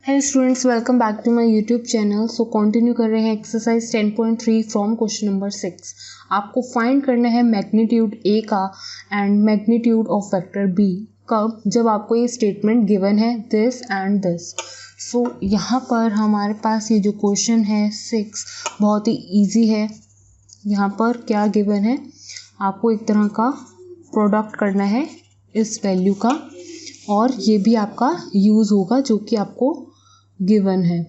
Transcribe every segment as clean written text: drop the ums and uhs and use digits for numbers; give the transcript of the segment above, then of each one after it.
Hello students, welcome back to my YouTube channel. So continue कर रहे हैं exercise 10.3 from question number 6। आपको find करना है मैग्नीट्यूड ए का and magnitude of vector B कब, जब आपको ये स्टेटमेंट गिवन है दिस एंड दिस। सो यहाँ पर हमारे पास ये जो क्वेश्चन है 6 बहुत ही ईजी है। यहाँ पर क्या गिवन है, आपको एक तरह का प्रोडक्ट करना है इस वैल्यू का और ये भी आपका यूज़ होगा जो कि आपको गिवन है।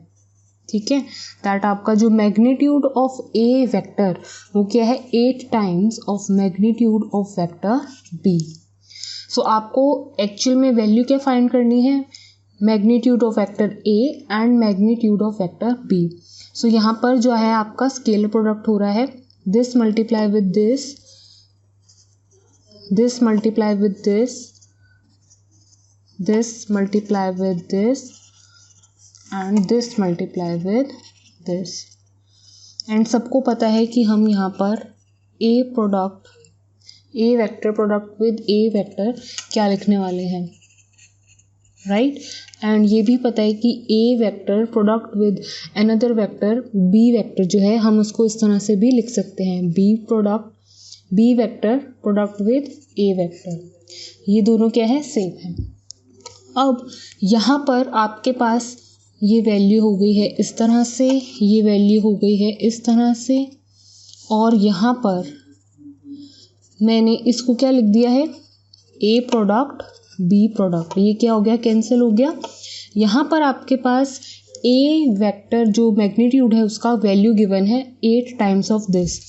ठीक है, दैट आपका जो मैग्नीट्यूड ऑफ ए वेक्टर वो क्या है 8 times of magnitude of vector B. So आपको एक्चुअल में वैल्यू क्या फाइंड करनी है, magnitude of vector A and magnitude of vector B. So यहाँ पर जो है आपका स्केलर प्रोडक्ट हो रहा है, this multiply with this, this multiply with this, this multiply with this and this multiply with this। And सबको पता है कि हम यहाँ पर A product, A vector product with A vector क्या लिखने वाले हैं, राइट। एंड ये भी पता है कि A vector product with another vector B vector जो है हम उसको इस तरह से भी लिख सकते हैं, B product, B vector product with A vector. ये दोनों क्या है, सेम है। अब यहाँ पर आपके पास ये वैल्यू हो गई है इस तरह से, ये वैल्यू हो गई है इस तरह से, और यहाँ पर मैंने इसको क्या लिख दिया है, ए प्रोडक्ट बी प्रोडक्ट। ये क्या हो गया, कैंसिल हो गया। यहाँ पर आपके पास ए वेक्टर जो मैग्नीट्यूड है उसका वैल्यू गिवन है 8 टाइम्स ऑफ दिस,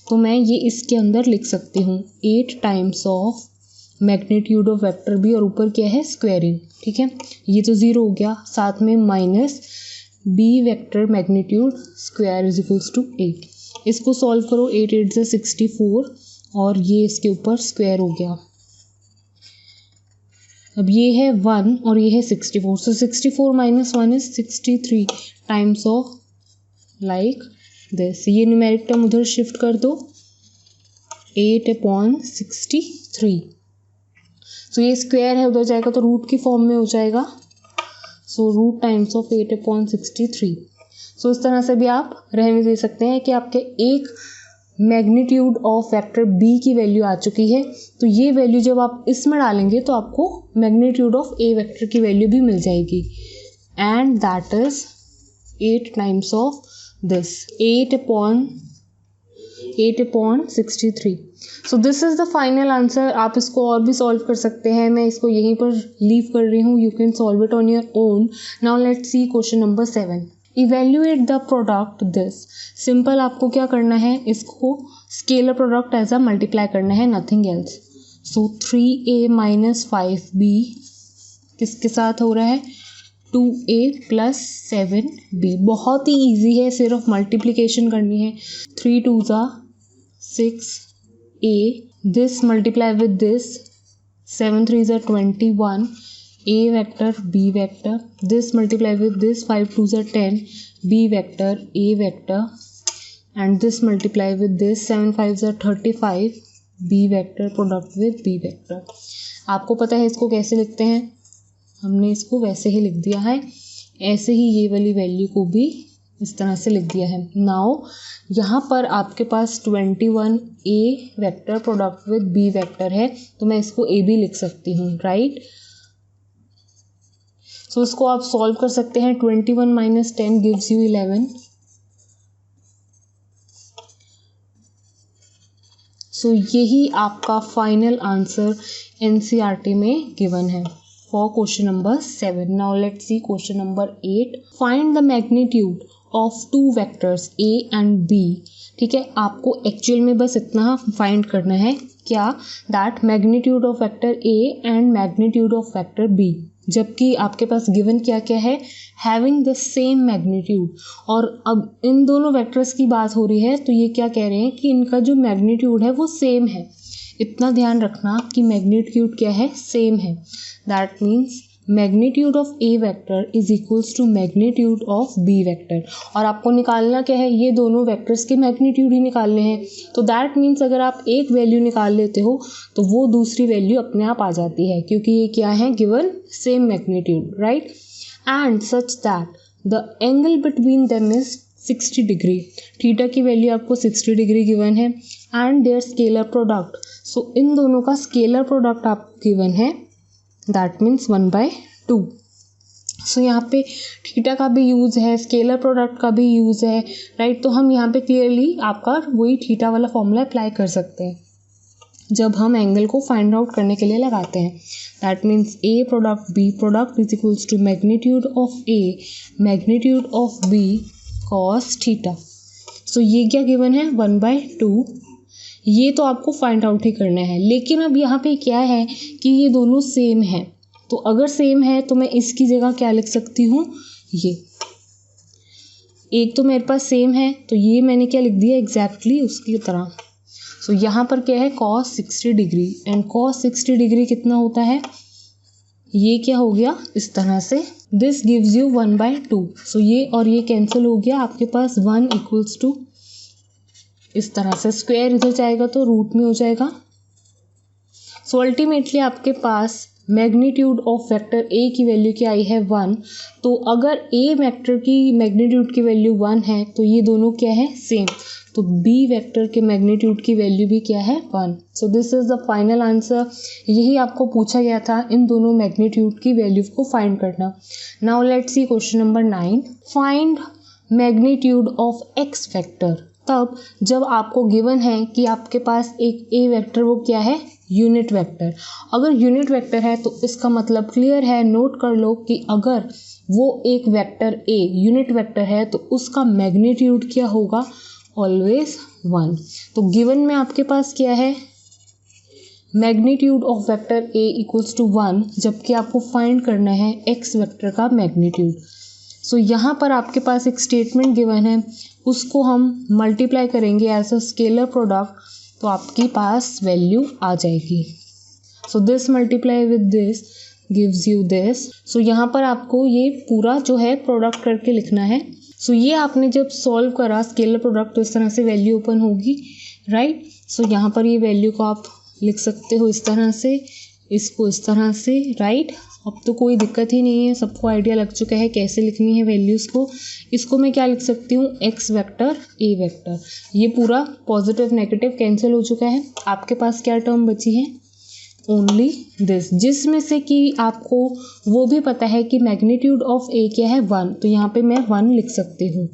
तो मैं ये इसके अंदर लिख सकती हूँ 8 times of magnitude of vector B, और ऊपर क्या है स्क्वायरिंग। ठीक है, ये तो 0 हो गया, साथ में minus B vector magnitude square is equals to 8। इसको सॉल्व करो, 8 8 से 64 और ये इसके ऊपर स्क्वायर हो गया। अब ये है 1 और ये है 64, सो 64 minus 1 is 63 times of like this. ये न्यूमेरिक टर्म उधर शिफ्ट कर दो, 8/63। सो ये स्क्वायर है, उधर जाएगा तो रूट की फॉर्म में हो जाएगा, सो रूट टाइम्स ऑफ 8/63। सो इस तरह से भी आप रहने दे सकते हैं कि आपके एक मैग्नीट्यूड ऑफ वेक्टर बी की वैल्यू आ चुकी है, तो ये वैल्यू जब आप इसमें डालेंगे तो आपको मैग्नीट्यूड ऑफ ए वेक्टर की वैल्यू भी मिल जाएगी, and that is 8 times of this, 8/63। So this is the final answer. आप इसको और भी सॉल्व कर सकते हैं, मैं इसको यहीं पर लीव कर रही हूँ, you can solve it on your own. Now let's see question number 7। Evaluate the product this. Simple, आपको क्या करना है, इसको scalar product as a multiply करना है, नथिंग एल्स। सो 3a माइनस 5b किसके साथ हो रहा है, 2a प्लस 7b। बहुत ही ईजी है, सिर्फ मल्टीप्लिकेशन करनी है। 3 2s are 6a, this multiply with this, 7 3s are 21, a vector b vector, this multiply with this, 5 2s are 10, b vector a vector, and this multiply with this, 7 5s are 35, b vector product with b vector। आपको पता है इसको कैसे लिखते हैं, हमने इसको वैसे ही लिख दिया है, ऐसे ही ये वाली वैल्यू को भी इस तरह से लिख दिया है। नाउ यहाँ पर आपके पास 21 A vector product with B vector है, तो मैं इसको ए भी लिख सकती हूँ, राइट। सो इसको आप सॉल्व कर सकते हैं, 21 माइनस 10 गिव्स यू 11। सो यही आपका फाइनल आंसर एनसीईआरटी में गिवन है for question number 7। Now let's see question number 8। Find the magnitude of 2 vectors A and B. ठीक है, आपको एक्चुअल में बस इतना फाइंड करना है, क्या, that magnitude of vector A and magnitude of vector B, जबकि आपके पास गिवन क्या क्या है, हैविंग द सेम मैग्नीट्यूड। और अब इन दोनों वेक्टर्स की बात हो रही है, तो ये क्या कह रहे हैं कि इनका जो मैग्नीट्यूड है वो सेम है। इतना ध्यान रखना कि मैग्नीट्यूड क्या है, सेम है। That means magnitude of A vector is equals to magnitude of B vector. और आपको निकालना क्या है, ये दोनों वेक्टर्स के मैग्नीट्यूड ही निकालने हैं। तो दैट मीन्स अगर आप एक वैल्यू निकाल लेते हो तो वो दूसरी वैल्यू अपने आप आ जाती है, क्योंकि ये क्या है, given same magnitude, right. And such that the angle between them is 60 degree. Theta की वैल्यू आपको 60 डिग्री गिवन है एंड देयर स्केलर प्रोडक्ट, सो इन दोनों का स्केलर प्रोडक्ट आपको गिवन है, दैट मीन्स 1/2। सो यहाँ पे थीटा का भी यूज़ है, स्केलर प्रोडक्ट का भी यूज़ है, राइट। तो हम यहाँ पे क्लियरली आपका वही थीटा वाला फॉर्मूला अप्लाई कर सकते हैं जब हम एंगल को फाइंड आउट करने के लिए लगाते हैं। That means A product B product is equals to magnitude of A magnitude of B cos theta. So ये क्या गिवन है, 1/2। ये तो आपको फाइंड आउट ही करना है, लेकिन अब यहाँ पे क्या है कि ये दोनों सेम है। तो अगर सेम है तो मैं इसकी जगह क्या लिख सकती हूँ, ये एक तो मेरे पास सेम है तो ये मैंने क्या लिख दिया एग्जैक्टली उसकी तरह। सो यहाँ पर क्या है cos 60 degree and cos 60 degree कितना होता है, ये क्या हो गया इस तरह से, दिस गिव्स यू 1/2। सो ये और ये कैंसिल हो गया, आपके पास 1 इक्वल्स टू इस तरह से, स्क्वायर इधर जाएगा तो रूट में हो जाएगा। सो अल्टीमेटली आपके पास मैग्नीट्यूड ऑफ वेक्टर ए की वैल्यू क्या आई है, 1। तो अगर ए वेक्टर की मैग्नीट्यूड की वैल्यू 1 है तो ये दोनों क्या है, सेम। तो बी वेक्टर के मैग्नीट्यूड की वैल्यू भी क्या है, 1। So this is the final answer. यही आपको पूछा गया था, इन दोनों मैग्नीट्यूड की वैल्यू को फाइंड करना। Now let's see question number 9। Find magnitude of x vector. तब जब आपको गिवन है कि आपके पास एक ए वेक्टर, वो क्या है, यूनिट वेक्टर। अगर यूनिट वेक्टर है तो इसका मतलब क्लियर है, नोट कर लो कि अगर वो एक वेक्टर ए यूनिट वेक्टर है तो उसका मैग्नीट्यूड क्या होगा, ऑलवेज 1। तो गिवन में आपके पास क्या है, magnitude of vector A equals to 1, जबकि आपको फाइंड करना है एक्स वेक्टर का मैग्नीट्यूड। सो यहाँ पर आपके पास एक स्टेटमेंट गिवन है, उसको हम मल्टीप्लाई करेंगे एज अ स्केलर प्रोडक्ट, तो आपके पास वैल्यू आ जाएगी। So this multiply with this gives you this. So यहाँ पर आपको ये पूरा जो है प्रोडक्ट करके लिखना है। सो ये आपने जब सॉल्व करा स्केलर प्रोडक्ट तो इस तरह से वैल्यू ओपन होगी, राइट। सो यहाँ पर ये वैल्यू को आप लिख सकते हो इस तरह से, इसको इस तरह से, राइट। अब तो कोई दिक्कत ही नहीं है, सबको आइडिया लग चुका है कैसे लिखनी है वैल्यूज़ को। इसको मैं क्या लिख सकती हूँ, एक्स वेक्टर ए वेक्टर। ये पूरा पॉजिटिव नेगेटिव कैंसिल हो चुका है, आपके पास क्या टर्म बची है, ओनली दिस, जिसमें से कि आपको वो भी पता है कि मैग्नीट्यूड ऑफ ए क्या है, 1। तो यहाँ पे मैं 1 लिख सकती हूँ।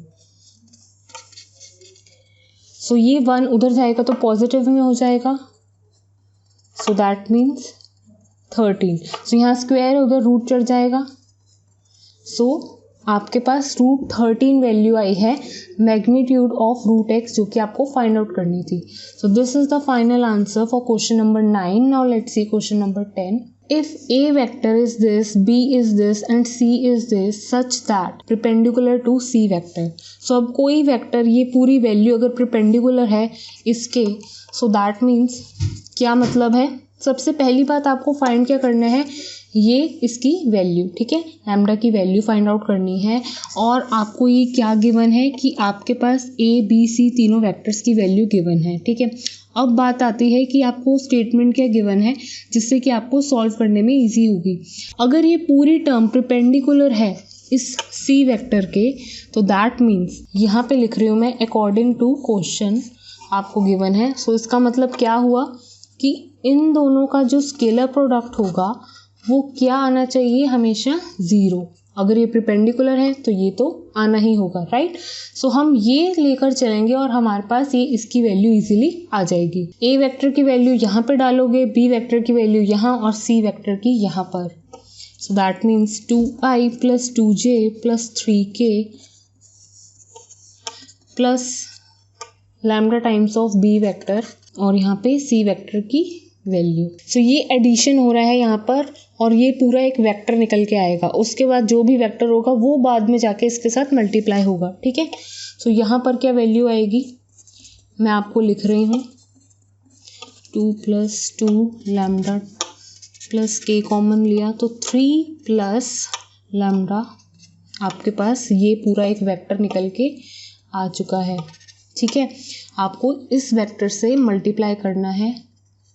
सो ये 1 उधर जाएगा तो पॉजिटिव में हो जाएगा, सो दैट मीन्स 13। सो यहाँ स्क्वायर उधर रूट चढ़ जाएगा। सो आपके पास √13 वैल्यू आई है मैग्नीट्यूड ऑफ √x, जो कि आपको फाइंड आउट करनी थी। So this is the final answer for question number 9। Now let's see question number 10। If A vector is this, B is this and C is this such that perpendicular to C vector. So अब कोई vector ये पूरी value अगर perpendicular है इसके, so that means क्या मतलब है, सबसे पहली बात आपको फाइंड क्या करना है, ये इसकी वैल्यू, ठीक है, लैम्डा की वैल्यू फाइंड आउट करनी है। और आपको ये क्या गिवन है कि आपके पास A B C तीनों वेक्टर्स की वैल्यू गिवन है, ठीक है। अब बात आती है कि आपको स्टेटमेंट क्या गिवन है जिससे कि आपको सॉल्व करने में इजी होगी। अगर ये पूरी टर्म परपेंडिकुलर है इस C वेक्टर के, तो दैट मीन्स यहाँ पे लिख रही हूँ मैं अकॉर्डिंग टू क्वेश्चन आपको गिवन है। सो इसका मतलब क्या हुआ कि इन दोनों का जो स्केलर प्रोडक्ट होगा वो क्या आना चाहिए, हमेशा 0। अगर ये परपेंडिकुलर है तो ये तो आना ही होगा, राइट। सो हम ये लेकर चलेंगे और हमारे पास ये इसकी वैल्यू इजीली आ जाएगी। ए वेक्टर की वैल्यू यहाँ पे डालोगे, बी वेक्टर की वैल्यू यहाँ और सी वेक्टर की यहाँ पर। So that means 2i + 2j + 3k plus lambda times of B vector और यहाँ पे सी वेक्टर की वैल्यू। सो ये एडिशन हो रहा है यहाँ पर और ये पूरा एक वेक्टर निकल के आएगा। उसके बाद जो भी वेक्टर होगा वो बाद में जाके इसके साथ मल्टीप्लाई होगा, ठीक है। सो यहाँ पर क्या वैल्यू आएगी, मैं आपको लिख रही हूँ 2 + 2 लैम्डा प्लस k कॉमन लिया तो 3 + लैम्डा, आपके पास ये पूरा एक वेक्टर निकल के आ चुका है, ठीक है। आपको इस वेक्टर से मल्टीप्लाई करना है।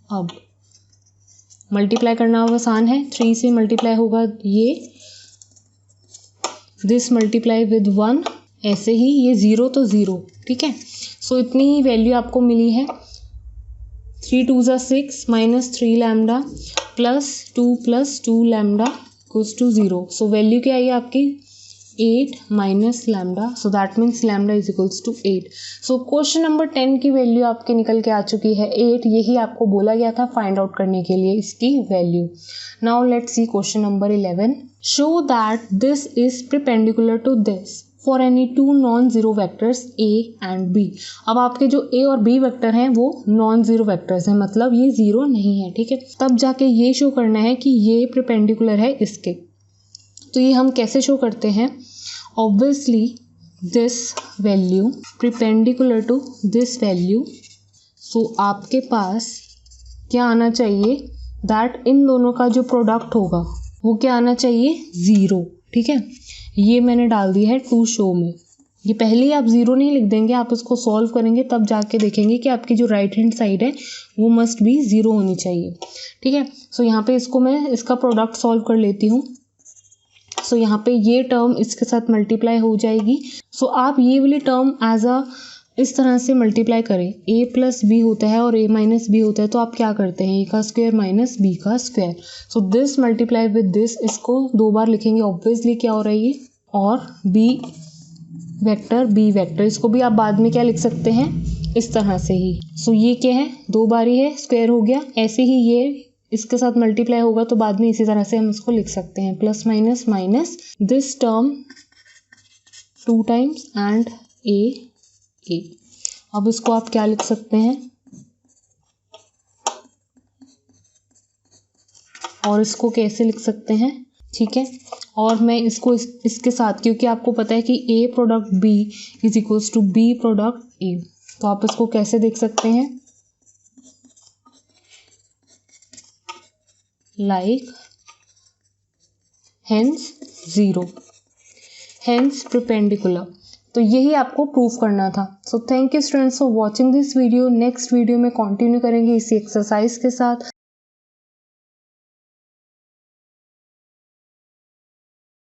अब मल्टीप्लाई करना आसान है, 3 से मल्टीप्लाई होगा ये दिस मल्टीप्लाई विद 1, ऐसे ही ये 0 तो 0, ठीक है। सो इतनी ही वैल्यू आपको मिली है। 3 2 ज़ा 6 minus 3 lambda plus 2 lambda equals to 0। So value क्या आई आपकी 8 minus lambda, so that means lambda is equals to 8। So question number 10 की वैल्यू आपके निकल के आ चुकी है 8। यही आपको बोला गया था फाइंड आउट करने के लिए इसकी value. Now let's see question number 11। Show that this is perpendicular to this for any two non zero vectors A and B. अब आपके जो ए और बी वेक्टर हैं वो नॉन जीरो वैक्टर्स हैं, मतलब ये जीरो नहीं है, ठीक है। तब जाके ये शो करना है कि ये परपेंडिकुलर है इसके। तो ये हम कैसे शो करते हैं, obviously this value perpendicular to this value. So आपके पास क्या आना चाहिए, दैट इन दोनों का जो प्रोडक्ट होगा वो क्या आना चाहिए 0, ठीक है। ये मैंने डाल दिया है टू शो में। ये पहले ही आप 0 नहीं लिख देंगे, आप इसको सॉल्व करेंगे तब जाके देखेंगे कि आपकी जो राइट हैंड साइड है वो मस्ट बी 0 होनी चाहिए, ठीक है। सो यहाँ पे इसको मैं इसका प्रोडक्ट सॉल्व कर लेती हूँ। सो यहाँ पे ये टर्म इसके साथ मल्टीप्लाई हो जाएगी। सो आप ये वाली टर्म एज अ इस तरह से मल्टीप्लाई करें, a प्लस बी होता है और a माइनस बी होता है, तो आप क्या करते हैं a का स्क्वायर माइनस b का square. So this multiply with this, इसको 2 बार लिखेंगे, ऑब्वियसली क्या हो रहा है ये, और b वेक्टर, इसको भी आप बाद में क्या लिख सकते हैं इस तरह से ही। सो ये क्या है 2 बार ही है, स्क्वायर हो गया। ऐसे ही ये इसके साथ मल्टीप्लाई होगा तो बाद में इसी तरह से हम इसको लिख सकते हैं, plus minus minus this term 2 times and a। अब इसको आप क्या लिख सकते हैं, और इसको कैसे लिख सकते हैं, ठीक है। और मैं इसको इसके साथ, क्योंकि आपको पता है कि a product b is equals to b product a, तो आप इसको कैसे देख सकते हैं, लाइक हेंस 0, हेंस परपेंडिकुलर। तो यही आपको प्रूफ करना था। So thank you students for watching this video. Next video में कंटिन्यू करेंगे इसी एक्सरसाइज के साथ।